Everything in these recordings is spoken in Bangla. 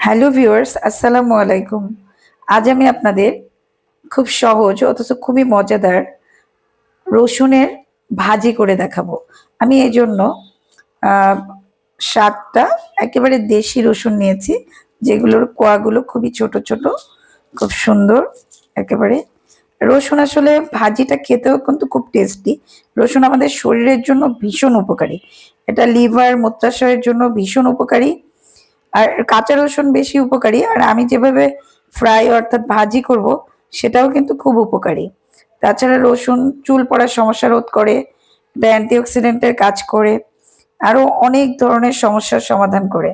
হ্যালো ভিউয়ার্স, আসসালামু আলাইকুম। আজ আমি আপনাদের খুব সহজ অথচ খুবই মজাদার রসুনের ভাজি করে দেখাবো। আমি এজন্য আ ৭ টা একেবারে দেশি রসুন নিয়েছি, যেগুলোর কোয়াগুলো খুবই ছোট, ছোট, খুব সুন্দর একেবারে। রসুন আসলে ভাজিটা খেতেও কিন্তু খুব টেস্টি। রসুন আমাদের শরীরের জন্য ভীষণ উপকারী। এটা লিভার, মূত্রাশয়ের জন্য ভীষণ উপকারী। আর কাঁচা রসুন বেশি উপকারী। আর আমি যেভাবে ফ্রাই অর্থাৎ ভাজি করব সেটাও কিন্তু খুব উপকারী। তাছাড়া রসুন চুল পড়ার সমস্যা রোধ করে, এটা অ্যান্টিঅক্সিডেন্টের কাজ করে, আরো অনেক ধরনের সমস্যার সমাধান করে।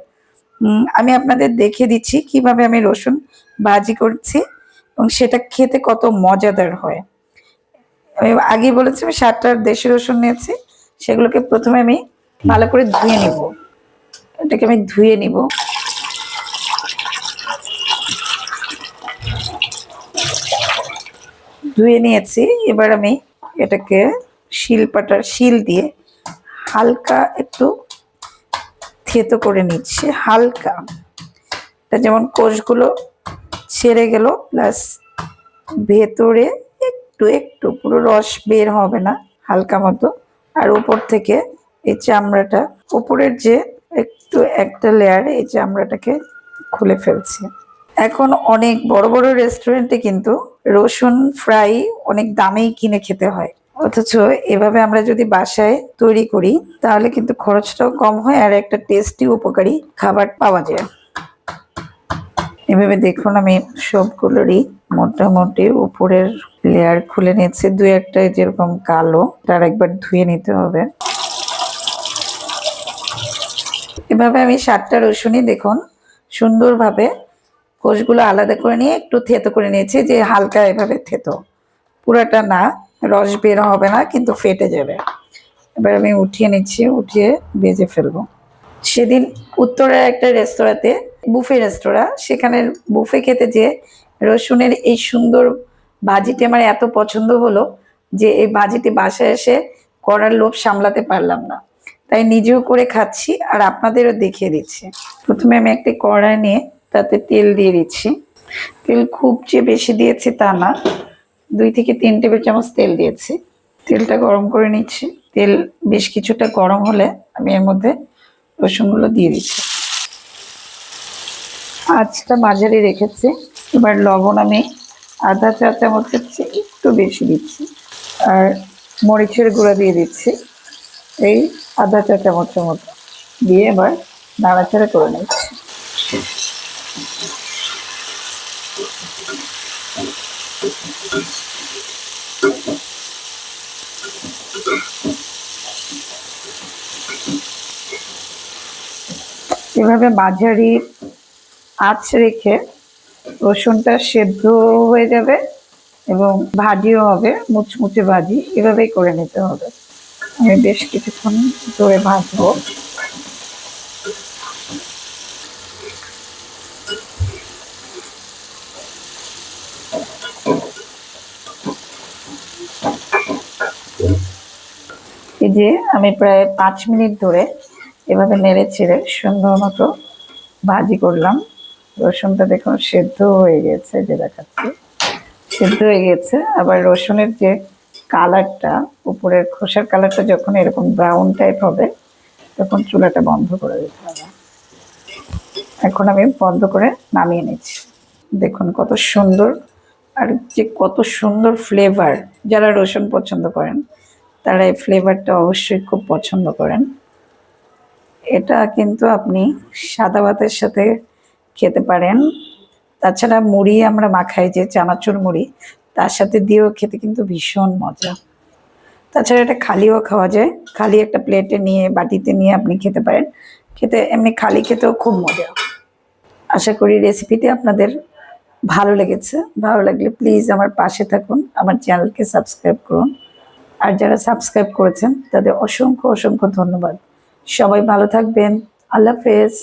আমি আপনাদের দেখিয়ে দিচ্ছি কিভাবে আমি রসুন ভাজি করছি এবং সেটা খেতে কত মজাদার হয়। আমি আগেই বলেছি আমি ৭ টা দেশি রসুন নিয়েছি। সেগুলোকে প্রথমে আমি ভালো করে ধুয়ে নিব। এটাকে আমি ধুয়ে নিব। ধুয়ে নিয়েছি। এবার আমি এটাকে শিল দিয়ে হালকা একটু থেতো করে নিচ্ছি, হালকা। এটা যেমন কোষগুলো ছেড়ে গেল, প্লাস ভেতরে একটু একটু, পুরো রস বের হবে না, হালকা মতো। আর উপর থেকে এই চামড়াটা, উপরের যে একটু একটা লেয়ার, এই চামড়াটাকে খুলে ফেলছি। এখন অনেক বড় বড় রেস্টুরেন্টে কিন্তু রসুন ফ্রাই অনেক দামেই কিনে খেতে হয়, অথচ এভাবে আমরা যদি বাসায় তৈরি করি তাহলে কিন্তু খরচটাও কম হয় আর একটা টেস্টি উপকারী খাবার পাওয়া যায়। এভাবে দেখুন আমি সবগুলোরই মোটামুটি উপরের লেয়ার খুলে নিচ্ছে। দু একটা যেরকম কালো, তার একবার ধুয়ে নিতে হবে। এভাবে আমি ৭ টা রসুনই দেখুন সুন্দরভাবে কোষগুলো আলাদা করে নিয়ে একটু থেতো করে নিয়েছি, যে হালকা এভাবে থেতো, পুরাটা না, রস বের হবে না কিন্তু ফেটে যাবে। এবার আমি উঠিয়ে নিচ্ছি, উঠিয়ে ভেজে ফেলবো। সেদিন উত্তরের একটা রেস্তোরাঁতে, বুফে রেস্তোরাঁ, সেখানে বুফে খেতে যেয়ে রসুনের এই সুন্দর ভাজিটি আমার এত পছন্দ হলো যে এই ভাজিটি বাসায় এসে করার লোভ সামলাতে পারলাম না, তাই নিজেও করে খাচ্ছি আর আপনাদেরও দেখিয়ে দিচ্ছি। প্রথমে আমি একটি কড়াই নিয়ে তাতে তেল দিয়ে দিচ্ছি। তেল খুব যে বেশি দিয়েছি তা না, 2 থেকে 3 টেবিল চামচ তেল দিয়েছি। তেলটা গরম করে নিচ্ছি। তেল বেশ কিছুটা গরম হলে আমি এর মধ্যে রসুনগুলো দিয়ে দিচ্ছি। আঁচটা মাঝারি রেখেছি। এবার লবণ আমি আধা চা চামচের চেয়ে একটু বেশি দিচ্ছি, আর মরিচের গুঁড়া দিয়ে দিচ্ছি এই আধা চা চামচের মতো, দিয়ে এবার নাড়াচাড়া করে নিচ্ছি। এভাবে মাঝারি আঁচ রেখে রসুনটা সেদ্ধ হয়ে যাবে এবং ভাজিও হবে, মুচমুচে ভাজি, এভাবেই করে নিতে হবে। আমি বেশ কিছুক্ষণ ধরে ভাজবো। এই যে আমি প্রায় 5 মিনিট ধরে এভাবে নেড়ে ছেড়ে সুন্দর মতো ভাজি করলাম। রসুনটা দেখুন সেদ্ধ হয়ে গেছে, যে দেখাচ্ছি সেদ্ধ হয়ে গেছে। আবার রসুনের যে কালারটা, উপরের খোসার কালারটা যখন এরকম ব্রাউন টাইপ হবে তখন চুলাটা বন্ধ করে দিতে হবে। এখন আমি বন্ধ করে নামিয়ে নিচ্ছি। দেখুন কত সুন্দর, আর যে কত সুন্দর ফ্লেভার। যারা রসুন পছন্দ করেন তারা এই ফ্লেভারটা অবশ্যই খুব পছন্দ করেন। এটা কিন্তু আপনি সাদা ভাতের সাথে খেতে পারেন। তাছাড়া মুড়ি আমরা মাখাই, যে চানাচুর মুড়ি, তার সাথে দিয়েও খেতে কিন্তু ভীষণ মজা। তাছাড়া এটা খালিও খাওয়া যায়, খালি একটা প্লেটে নিয়ে, বাটিতে নিয়ে আপনি খেতে পারেন। খেতে এমনি খালি খেতেও খুব মজা। আশা করি রেসিপিটি আপনাদের ভালো লেগেছে। ভালো লাগলে প্লিজ আমার পাশে থাকুন, আমার চ্যানেলকে সাবস্ক্রাইব করুন। আর যারা সাবস্ক্রাইব করেছেন তাদের অসংখ্য অসংখ্য ধন্যবাদ। সবাই ভালো থাকবেন। আল্লাহ হাফেজ।